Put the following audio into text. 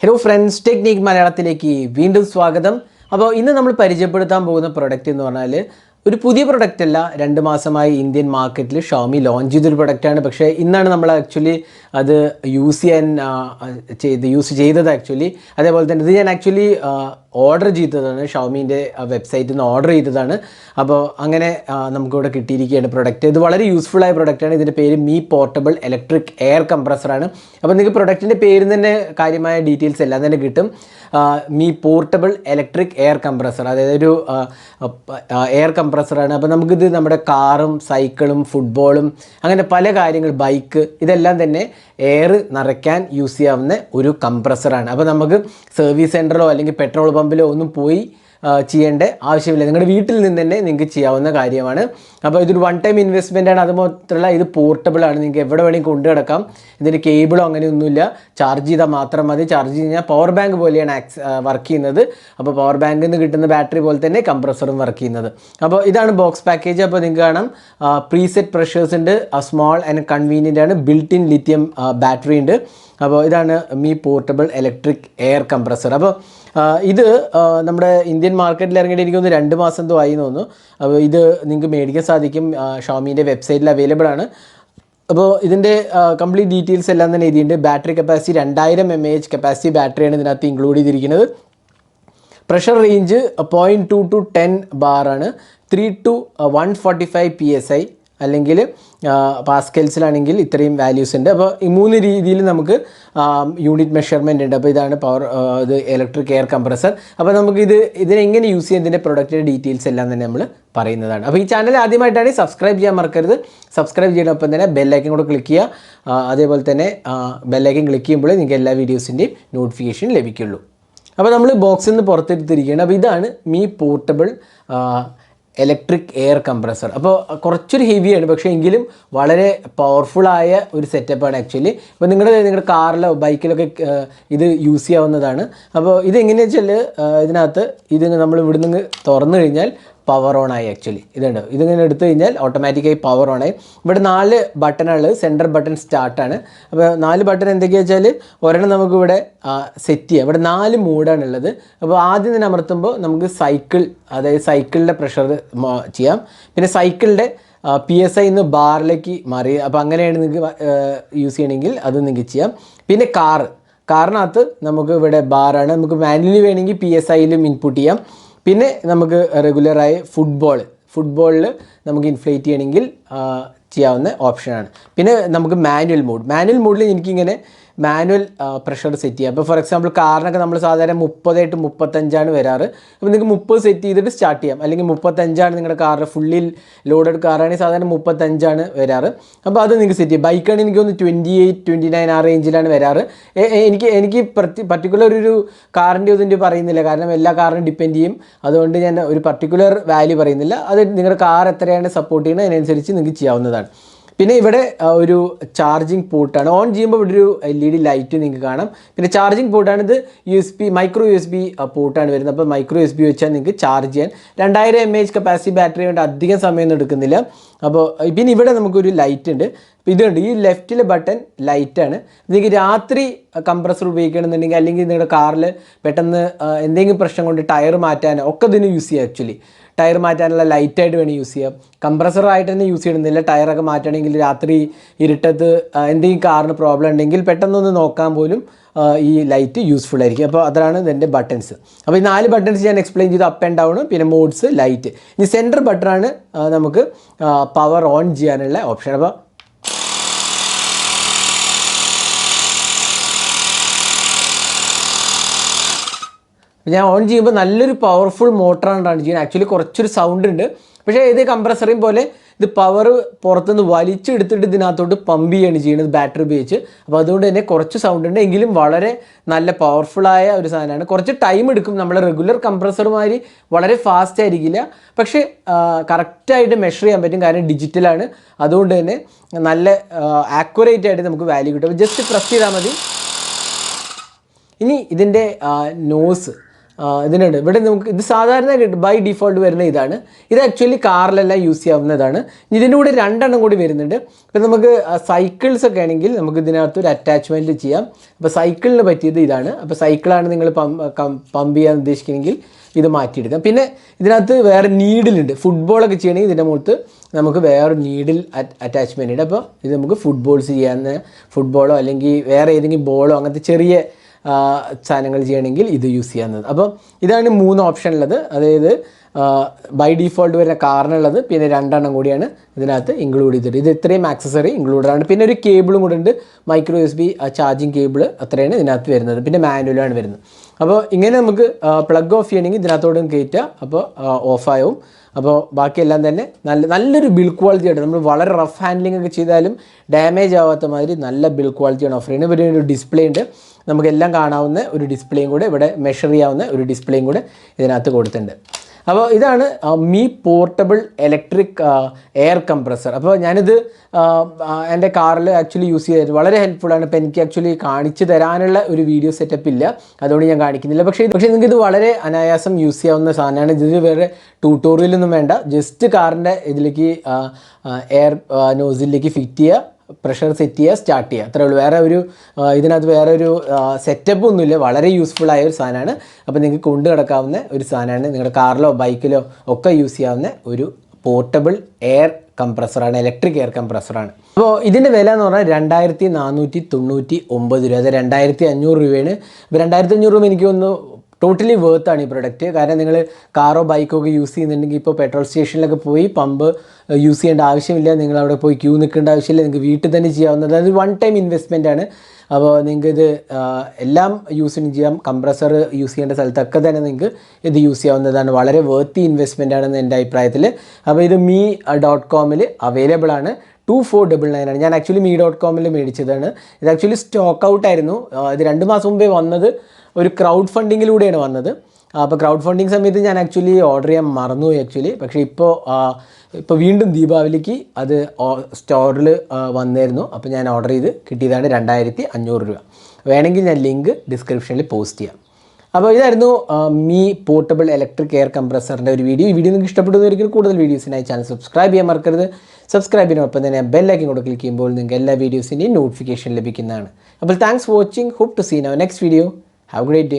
Hello friends, technique മലയാളത്തിലേക്ക് വീണ്ടും സ്വാഗതം. അപ്പോൾ ഇന്ന് നമ്മൾ പരിചയപ്പെടുത്താൻ പോകുന്ന പ്രൊഡക്റ്റ് എന്ന് പറഞ്ഞാൽ ഒരു പുതിയ പ്രൊഡക്റ്റ് അല്ല, 2 മാസമായി ഇന്ത്യൻ മാർക്കറ്റിൽ ഷോമി ലോഞ്ച് ചെയ്തൊരു പ്രൊഡക്റ്റാണ്. പക്ഷേ ഇന്നാണ് നമ്മൾ ആക്ച്വലി അത് യൂസ് ചെയ്തത് ആക്ച്വലി. അതേപോലെ തന്നെ ഇത് ഞാൻ ആക്ച്വലി ഓർഡർ ചെയ്തതാണ്, ഷോമീൻ്റെ വെബ്സൈറ്റിൽ നിന്ന് ഓർഡർ ചെയ്തതാണ്. അപ്പോൾ അങ്ങനെ നമുക്കിവിടെ കിട്ടിയിരിക്കുകയാണ് പ്രൊഡക്റ്റ്. ഇത് വളരെ യൂസ്ഫുള്ളായ പ്രൊഡക്റ്റാണ്. ഇതിൻ്റെ പേര് മീ പോർട്ടബിൾ ഇലക്ട്രിക് എയർ കംപ്രസറാണ്. അപ്പോൾ നിങ്ങൾക്ക് പ്രൊഡക്റ്റിൻ്റെ പേരിൽ തന്നെ കാര്യമായ ഡീറ്റെയിൽസ് എല്ലാം തന്നെ കിട്ടും. Me portable electric air compressor, അതായത് ഒരു എയർ കംപ്രസറാണ്. അപ്പോൾ നമുക്കിത് നമ്മുടെ കാറും സൈക്കിളും ഫുട്ബോളും അങ്ങനെ പല കാര്യങ്ങൾ, ബൈക്ക്, ഇതെല്ലാം തന്നെ എയർ നിറയ്ക്കാൻ യൂസ് ചെയ്യാവുന്ന ഒരു കംപ്രസറാണ്. അപ്പോൾ നമുക്ക് സർവീസ് സെൻറ്ററിലോ അല്ലെങ്കിൽ പെട്രോൾ പമ്പിലോ ഒന്നും പോയി ചെയ്യേണ്ട ആവശ്യമില്ല. നിങ്ങളുടെ വീട്ടിൽ നിന്ന് തന്നെ നിങ്ങൾക്ക് ചെയ്യാവുന്ന കാര്യമാണ്. അപ്പോൾ ഇതൊരു വൺ ടൈം ഇൻവെസ്റ്റ്മെൻ്റ് ആണ്. അതുമാത്രമല്ല ഇത് പോർട്ടബിളാണ്, നിങ്ങൾക്ക് എവിടെ വേണമെങ്കിൽ കൊണ്ടു കിടക്കാം. ഇതിന് കേബിളോ അങ്ങനെയൊന്നുമില്ല, ചാർജ് ചെയ്താൽ മാത്രം മതി. ചാർജ് കഴിഞ്ഞാൽ പവർ ബാങ്ക് പോലെയാണ് വർക്ക് ചെയ്യുന്നത്. അപ്പോൾ പവർ ബാങ്കിൽ നിന്ന് കിട്ടുന്ന ബാറ്ററി പോലെ തന്നെ കംപ്രസറും വർക്ക് ചെയ്യുന്നത്. അപ്പോൾ ഇതാണ് ബോക്സ് പാക്കേജ്. അപ്പോൾ നിങ്ങൾക്ക് കാണാം പ്രീസെറ്റ് പ്രഷേഴ്സ് ഉണ്ട്, സ്മോൾ ആൻഡ് കൺവീനിയൻ്റ് ആണ്, ബിൽറ്റ് ഇൻ ലിഥിയം ബാറ്ററി ഉണ്ട്. അപ്പോൾ ഇതാണ് me portable electric air compressor. അപ്പോൾ ഇത് നമ്മുടെ ഇന്ത്യൻ മാർക്കറ്റിൽ ഇറങ്ങിയിട്ട് എനിക്കൊന്ന് 2 മാസം എന്തോ ആയി തോന്നുന്നു. അപ്പോൾ ഇത് നിങ്ങൾക്ക് മേടിക്കാൻ സാധിക്കും, ഷോമീൻ്റെ വെബ്സൈറ്റിൽ അവൈലബിൾ ആണ്. അപ്പോൾ ഇതിൻ്റെ കംപ്ലീറ്റ് ഡീറ്റെയിൽസ് എല്ലാം തന്നെ എഴുതിയിട്ടുണ്ട്. ബാറ്ററി കപ്പാസിറ്റി 2000 mAh കപ്പാസിറ്റി ബാറ്ററിയാണ് ഇതിനകത്ത് ഇൻക്ലൂഡ് ചെയ്തിരിക്കുന്നത്. Pressure range 0.2 to 10 ബാറാണ്. 3 to 145 PSI അല്ലെങ്കിൽ പാസ്കൽസിലാണെങ്കിൽ ഇത്രയും വാല്യൂസ് ഉണ്ട്. അപ്പോൾ ഈ 3 രീതിയിൽ നമുക്ക് യൂണിറ്റ് മെഷർമെൻ്റ് ഉണ്ട്. അപ്പോൾ ഇതാണ് ഇത് ഇലക്ട്രിക് എയർ കംപ്രസർ. അപ്പോൾ നമുക്ക് ഇതിനെങ്ങനെ യൂസ് ചെയ്യാം, ഇതിൻ്റെ പ്രൊഡക്റ്റിൻ്റെ ഡീറ്റെയിൽസ് എല്ലാം തന്നെ നമ്മൾ പറയുന്നതാണ്. അപ്പോൾ ഈ ചാനൽ ആദ്യമായിട്ടാണ് സബ്സ്ക്രൈബ് ചെയ്യാൻ മറക്കരുത്. സബ്സ്ക്രൈബ് ചെയ്യണമൊപ്പം തന്നെ ബെല്ലൈക്കൻ കൂടെ ക്ലിക്ക് ചെയ്യുക. അതേപോലെ തന്നെ ബെല്ലൈക്കൻ ക്ലിക്ക് ചെയ്യുമ്പോൾ നിങ്ങൾക്ക് എല്ലാ വീഡിയോസിൻ്റെയും നോട്ടിഫിക്കേഷൻ ലഭിക്കുള്ളൂ. അപ്പോൾ നമ്മൾ ബോക്സിൽ നിന്ന് പുറത്തെടുത്തിരിക്കുകയാണ്. അപ്പോൾ ഇതാണ് me portable electric air compressor. അപ്പോൾ കുറച്ചൊരു ഹെവിയാണ്, പക്ഷേ എങ്കിലും വളരെ പവർഫുള്ളായ ഒരു സെറ്റപ്പാണ് ആക്ച്വലി. അപ്പോൾ നിങ്ങളുടെ കാറിലോ ബൈക്കിലൊക്കെ ഇത് യൂസ് ചെയ്യാവുന്നതാണ്. അപ്പോൾ ഇതെങ്ങനെയാണെന്ന് വെച്ചാൽ ഇതിനകത്ത് നമ്മൾ ഇവിടുന്ന് തുറന്നു കഴിഞ്ഞാൽ പവർ ഓൺ ആയി. ആക്ച്വലി ഇതുണ്ട്, ഇതിങ്ങനെ എടുത്തു കഴിഞ്ഞാൽ ഓട്ടോമാറ്റിക്കായി പവർ ഓൺ ആയി. ഇവിടെ 4 ബട്ടണുള്ളത്, സെൻറ്റർ ബട്ടൺ സ്റ്റാർട്ടാണ്. അപ്പോൾ 4 ബട്ടൺ എന്തൊക്കെയാണെന്ന് വെച്ചാൽ ഒരെണ്ണം നമുക്കിവിടെ സെറ്റ് ചെയ്യാം. ഇവിടെ 4 മോഡാണുള്ളത്. അപ്പോൾ ആദ്യം തന്നെ അമർത്തുമ്പോൾ നമുക്ക് സൈക്കിൾ, അതായത് സൈക്കിളിൻ്റെ പ്രഷർ ചെയ്യാം. പിന്നെ സൈക്കിളിൻ്റെ PSI നിന്ന് ബാറിലേക്ക് മാറി. അപ്പോൾ അങ്ങനെയാണ് നിങ്ങൾക്ക് യൂസ് ചെയ്യണമെങ്കിൽ അത് നിങ്ങൾക്ക് ചെയ്യാം. പിന്നെ കാറിനകത്ത് നമുക്ക് ഇവിടെ ബാറാണ്. നമുക്ക് മാനുവലി വേണമെങ്കിൽ PSIയിലും ഇൻപുട്ട് ചെയ്യാം. പിന്നെ നമുക്ക് റെഗുലറായി ഫുട്ബോളിൽ നമുക്ക് ഇൻഫ്ലേറ്റ് ചെയ്യണമെങ്കിൽ ചെയ്യാവുന്ന ഓപ്ഷനാണ്. പിന്നെ നമുക്ക് മാനുവൽ മോഡിൽ എനിക്കിങ്ങനെ മാനുവൽ പ്രഷർ സെറ്റ് ചെയ്യാം. അപ്പോൾ ഫോർ എക്സാമ്പിൾ കാറിനൊക്കെ നമ്മൾ സാധാരണ 30 to 35 വരാറ്. അപ്പോൾ നിങ്ങൾക്ക് 30 സെറ്റ് ചെയ്തിട്ട് സ്റ്റാർട്ട് ചെയ്യാം. അല്ലെങ്കിൽ 35 നിങ്ങളുടെ കാറ് ഫുള്ളി ലോഡഡ് കാറാണെങ്കിൽ സാധാരണ 35 വരാറ്. അപ്പോൾ അത് നിങ്ങൾക്ക് സെറ്റ് ചെയ്യാം. ബൈക്കാണെങ്കിൽ എനിക്കൊന്ന് 28, 29 ആ റേഞ്ചിലാണ് വരാറ്. എനിക്ക് പർട്ടിക്കുലർ ഒരു കാറിൻ്റെ ഇതിൻ്റെ പറയുന്നില്ല, കാരണം എല്ലാ കാറിനും ഡിപ്പെൻഡ് ചെയ്യും. അതുകൊണ്ട് ഞാൻ ഒരു പർട്ടിക്കുലർ വാല്യൂ പറയുന്നില്ല. അത് നിങ്ങളുടെ കാർ എത്രയാണ് സപ്പോർട്ട് ചെയ്യുന്നത് അതിനനുസരിച്ച് നിങ്ങൾക്ക് ചെയ്യാവുന്നതാണ്. പിന്നെ ഇവിടെ ഒരു ചാർജിങ് പോർട്ടാണ്. ഓൺ ചെയ്യുമ്പോൾ ഇവിടെ ഒരു LED ലൈറ്റ് നിങ്ങൾക്ക് കാണാം. പിന്നെ ചാർജിങ് പോർട്ടാണ്. ഇത് മൈക്രോ USB പോർട്ടാണ് വരുന്നത്. അപ്പോൾ മൈക്രോ USB വെച്ചാൽ നിങ്ങൾക്ക് ചാർജ് ചെയ്യാൻ 2000 mAh കപ്പാസിറ്റി ബാറ്ററി കൊണ്ട് അധികം സമയമൊന്നും എടുക്കുന്നില്ല. അപ്പോൾ പിന്നെ ഇവിടെ നമുക്കൊരു ലൈറ്റ് ഉണ്ട്. ഇതുണ്ട്, ഈ ലെഫ്റ്റിലെ ബട്ടൺ ലൈറ്റാണ്. നിങ്ങൾക്ക് രാത്രി കംപ്രസർ ഉപയോഗിക്കണമെന്നുണ്ടെങ്കിൽ അല്ലെങ്കിൽ നിങ്ങളുടെ കാറിൽ പെട്ടെന്ന് എന്തെങ്കിലും പ്രശ്നം കൊണ്ട് ടയർ മാറ്റാനോ ഒക്കെ ഇതിന് യൂസ് ചെയ്യാം. ആക്ച്വലി ടയർ മാറ്റാനുള്ള ലൈറ്റായിട്ട് വേണം യൂസ് ചെയ്യാം. കംപ്രസറായിട്ട് തന്നെ യൂസ് ചെയ്യണമെന്നില്ല. ടയറൊക്കെ മാറ്റണമെങ്കിൽ രാത്രി ഇരുട്ടത്ത് എന്തെങ്കിലും കാറിന് പ്രോബ്ലം ഉണ്ടെങ്കിൽ പെട്ടെന്നൊന്ന് നോക്കാൻ പോലും ഈ ലൈറ്റ് യൂസ്ഫുൾ ആയിരിക്കും. അപ്പോൾ അതാണ് ഇതിൻ്റെ ബട്ടൺസ്. അപ്പോൾ ഈ 4 ബട്ടൺസ് ഞാൻ എക്സ്പ്ലെയിൻ ചെയ്തു, അപ്പ് ആൻഡ് ഡൗൺ, പിന്നെ മോഡ്സ്, ലൈറ്റ്. ഇനി സെൻറ്റർ ബട്ടണാണ് നമുക്ക് പവർ ഓൺ ചെയ്യാനുള്ള ഓപ്ഷൻ. അപ്പോൾ ഞാൻ ഓൺ ചെയ്യുമ്പോൾ നല്ലൊരു പവർഫുൾ മോട്ടറാണ് റൺ ചെയ്യുന്നത്. ആക്ച്വലി കുറച്ചൊരു സൗണ്ട് ഉണ്ട്, പക്ഷേ ഇത് കംപ്രസറിയും പോലെ ഇത് പവർ പുറത്തുനിന്ന് വലിച്ചെടുത്തിട്ട് ഇതിനകത്തോട്ട് പമ്പ് ചെയ്യുകയാണ് ചെയ്യുന്നത് ബാറ്ററി ഉപയോഗിച്ച്. അപ്പോൾ അതുകൊണ്ട് തന്നെ കുറച്ച് സൗണ്ട് ഉണ്ട്, എങ്കിലും വളരെ നല്ല പവർഫുള്ളായ ഒരു സാധനമാണ്. കുറച്ച് ടൈം എടുക്കും, നമ്മുടെ റെഗുലർ കംപ്രസർമാരി വളരെ ഫാസ്റ്റ് ആയിരിക്കില്ല, പക്ഷേ കറക്റ്റായിട്ട് മെഷർ ചെയ്യാൻ പറ്റും, കാരണം ഡിജിറ്റലാണ്. അതുകൊണ്ട് തന്നെ നല്ല ആക്യുറേറ്റ് ആയിട്ട് നമുക്ക് വാല്യൂ കിട്ടും. ജസ്റ്റ് പ്രസ് ചെയ്താൽ മതി. ഇനി ഇതിൻ്റെ നോസ്, ഇതിനുണ്ട്. ഇവിടെ നമുക്ക് ഇത് സാധാരണ ബൈ ഡിഫോൾട്ട് വരുന്ന ഇതാണ്. ഇത് ആക്ച്വലി കാറിലെല്ലാം യൂസ് ചെയ്യാവുന്നതാണ്. ഇതിൻ്റെ കൂടെ 2 എണ്ണം കൂടി വരുന്നുണ്ട്. ഇപ്പം നമുക്ക് സൈക്കിൾസ് ഒക്കെ ആണെങ്കിൽ നമുക്ക് ഇതിനകത്ത് ഒരു അറ്റാച്ച്മെൻറ്റ് ചെയ്യാം. അപ്പോൾ സൈക്കിളിന് പറ്റിയത് ഇതാണ്. അപ്പോൾ സൈക്കിളാണ് നിങ്ങൾ പമ്പ് ചെയ്യാൻ ഉദ്ദേശിക്കുന്നെങ്കിൽ ഇത് മാറ്റിയെടുക്കാം. പിന്നെ ഇതിനകത്ത് വേറെ നീഡിലുണ്ട്. ഫുട്ബോളൊക്കെ ചെയ്യണമെങ്കിൽ ഇതിൻ്റെ മുഖത്ത് നമുക്ക് വേറെ നീഡിൽ അറ്റാച്ച്മെൻ്റ് ഉണ്ട്. അപ്പോൾ ഇത് നമുക്ക് ഫുട്ബോൾസ് ചെയ്യാവുന്ന ഫുട്ബോളോ അല്ലെങ്കിൽ വേറെ ഏതെങ്കിലും ബോളോ അങ്ങനത്തെ ചെറിയ സാധനങ്ങൾ ചെയ്യണമെങ്കിൽ ഇത് യൂസ് ചെയ്യാവുന്നത്. അപ്പം ഇതാണ് 3 ഓപ്ഷൻ ഉള്ളത്. അതായത് ബൈ ഡിഫോൾട്ട് വരുന്ന കാറിനുള്ളത്, പിന്നെ 2 എണ്ണം കൂടിയാണ് ഇതിനകത്ത് ഇൻക്ലൂഡ് ചെയ്തിട്ട്. ഇത് ഇത്രയും ആക്സസറി ഇൻക്ലൂഡഡ് ആണ്. പിന്നെ ഒരു കേബിളും കൂടെ ഉണ്ട്, മൈക്രോ USB ചാർജിങ് കേബിൾ, അത്രയാണ് ഇതിനകത്ത് വരുന്നത്. പിന്നെ മാനുവലാണ് വരുന്നത്. അപ്പോൾ ഇങ്ങനെ നമുക്ക് പ്ലഗ് ഓഫ് ചെയ്യണമെങ്കിൽ ഇതിനകത്തോടെ കയറ്റുക, അപ്പോൾ ഓഫാവും. അപ്പോൾ ബാക്കിയെല്ലാം തന്നെ നല്ലൊരു ബിൽഡ് ക്വാളിറ്റി ആയിട്ട് നമ്മൾ വളരെ റഫ് ഹാൻഡ്ലിംഗ് ഒക്കെ ചെയ്താലും ഡാമേജ് ആവാത്ത മാതിരി നല്ല ബിൽഡ് ക്വാളിറ്റിയാണ് ഓഫർ ചെയ്യുന്നത്. ഇവിടെ ഒരു ഡിസ്പ്ലേ ഉണ്ട്, നമുക്കെല്ലാം കാണാവുന്ന ഒരു ഡിസ്പ്ലേയും കൂടെ, ഇവിടെ മെഷർ ചെയ്യാവുന്ന ഒരു ഡിസ്പ്ലേയും കൂടെ ഇതിനകത്ത് കൊടുത്തിട്ടുണ്ട്. അപ്പോൾ ഇതാണ് me portable electric air compressor. അപ്പോൾ ഞാനിത് എൻ്റെ കാറിൽ ആക്ച്വലി യൂസ് ചെയ്തത് വളരെ ഹെൽപ്ഫുള്ളാണ്. ഇപ്പോൾ എനിക്ക് ആക്ച്വലി കാണിച്ചു തരാനുള്ള ഒരു വീഡിയോ സെറ്റപ്പ് ഇല്ല, അതുകൊണ്ട് ഞാൻ കാണിക്കുന്നില്ല. പക്ഷേ നിങ്ങൾക്ക് ഇത് വളരെ അനായാസം യൂസ് ചെയ്യാവുന്ന സാധനമാണ്. ഇതിന് വേറെ ട്യൂട്ടോറിയലൊന്നും വേണ്ട, ജസ്റ്റ് കാറിൻ്റെ ഇതിലേക്ക് എയർ നോസിലേക്ക് ഫിറ്റ് ചെയ്യുക, പ്രഷർ സെറ്റ് ചെയ്യുക, സ്റ്റാർട്ട് ചെയ്യുക, അത്രേ ഉള്ളൂ. വേറെ ഒരു ഇതിനകത്ത് വേറെ ഒരു സെറ്റപ്പ് ഒന്നുമില്ല. വളരെ യൂസ്ഫുള്ളായ ഒരു സാധനമാണ്. അപ്പോൾ നിങ്ങൾക്ക് കൊണ്ടു കിടക്കാവുന്ന ഒരു സാധനമാണ്. നിങ്ങളുടെ കാറിലോ ബൈക്കിലോ ഒക്കെ യൂസ് ചെയ്യാവുന്ന ഒരു പോർട്ടബിൾ എയർ കംപ്രസറാണ്, ഇലക്ട്രിക് എയർ കംപ്രസറാണ്. അപ്പോൾ ഇതിൻ്റെ വില എന്ന് പറഞ്ഞാൽ 2499 രൂപ, അത് 2500 രൂപയാണ്. ഇപ്പോൾ 2500 രൂപ എനിക്ക് ഒന്ന് ടോട്ടലി വേർത്താണ് ഈ പ്രൊഡക്റ്റ്. കാരണം നിങ്ങൾ കാറോ ബൈക്കോ ഒക്കെ യൂസ് ചെയ്യുന്നുണ്ടെങ്കിൽ ഇപ്പോൾ പെട്രോൾ സ്റ്റേഷനിലൊക്കെ പോയി പമ്പ് യൂസ് ചെയ്യേണ്ട ആവശ്യമില്ല, നിങ്ങൾ അവിടെ പോയി ക്യൂ നിൽക്കേണ്ട ആവശ്യമില്ല, നിങ്ങൾക്ക് വീട്ടിൽ തന്നെ ചെയ്യാവുന്നത്. അതായത് 1 ടൈം ഇൻവെസ്റ്റ്മെൻ്റ് ആണ്. അപ്പോൾ നിങ്ങൾക്ക് ഇത് എല്ലാം യൂസിങ് ചെയ്യാം. കംപ്രസർ യൂസ് ചെയ്യേണ്ട സ്ഥലത്തൊക്കെ തന്നെ നിങ്ങൾക്ക് ഇത് യൂസ് ചെയ്യാവുന്നതാണ്. വളരെ വേർത്തി ഇൻവെസ്റ്റ്മെൻ്റ് ആണെന്ന് എൻ്റെ അഭിപ്രായത്തിൽ. അപ്പോൾ ഇത് me.com അവൈലബിൾ ആണ്. 2499 ആണ്. ഞാൻ ആക്ച്വലി me.com മേടിച്ചതാണ്. ഇത് ആക്ച്വലി സ്റ്റോക്ക് ഔട്ട് ആയിരുന്നു. ഇത് 2 മാസം മുമ്പേ വന്നത് ഒരു ക്രൗഡ് ഫണ്ടിങ്ങിലൂടെയാണ് വന്നത്. അപ്പോൾ ക്രൗഡ് ഫണ്ടിങ് സമയത്ത് ഞാൻ ആക്ച്വലി ഓർഡർ ചെയ്യാൻ മറന്നുപോയി ആക്ച്വലി. പക്ഷേ ഇപ്പോൾ വീണ്ടും ദീപാവലിക്ക് അത് സ്റ്റോറിൽ വന്നായിരുന്നു. അപ്പോൾ ഞാൻ ഓർഡർ ചെയ്ത് കിട്ടിയതാണ് 2500 രൂപ. വേണമെങ്കിൽ ഞാൻ ലിങ്ക് ഡിസ്ക്രിപ്ഷനിൽ പോസ്റ്റ് ചെയ്യാം. അപ്പോൾ ഇതായിരുന്നു മീ പോർട്ടബിൾ ഇലക്ട്രിക് എയർ കംപ്രസറിൻ്റെ ഒരു വീഡിയോ. ഈ വീഡിയോ നിങ്ങൾക്ക് ഇഷ്ടപ്പെടുന്നവരിക്കും കൂടുതൽ വീഡിയോസിനായി ചാനൽ സബ്സ്ക്രൈബ് ചെയ്യാൻ മറക്കരുത്. സബ്സ്ക്രൈബിനൊപ്പം തന്നെ ബെല്ലൈക്കൻ കൂടെ ക്ലിക്ക് ചെയ്യുമ്പോൾ നിങ്ങൾക്ക് എല്ലാ വീഡിയോസിൻ്റെയും നോട്ടിഫിക്കേഷൻ ലഭിക്കുന്നതാണ്. അപ്പോൾ thanks for watching. Hope to see now next video. Have a great day.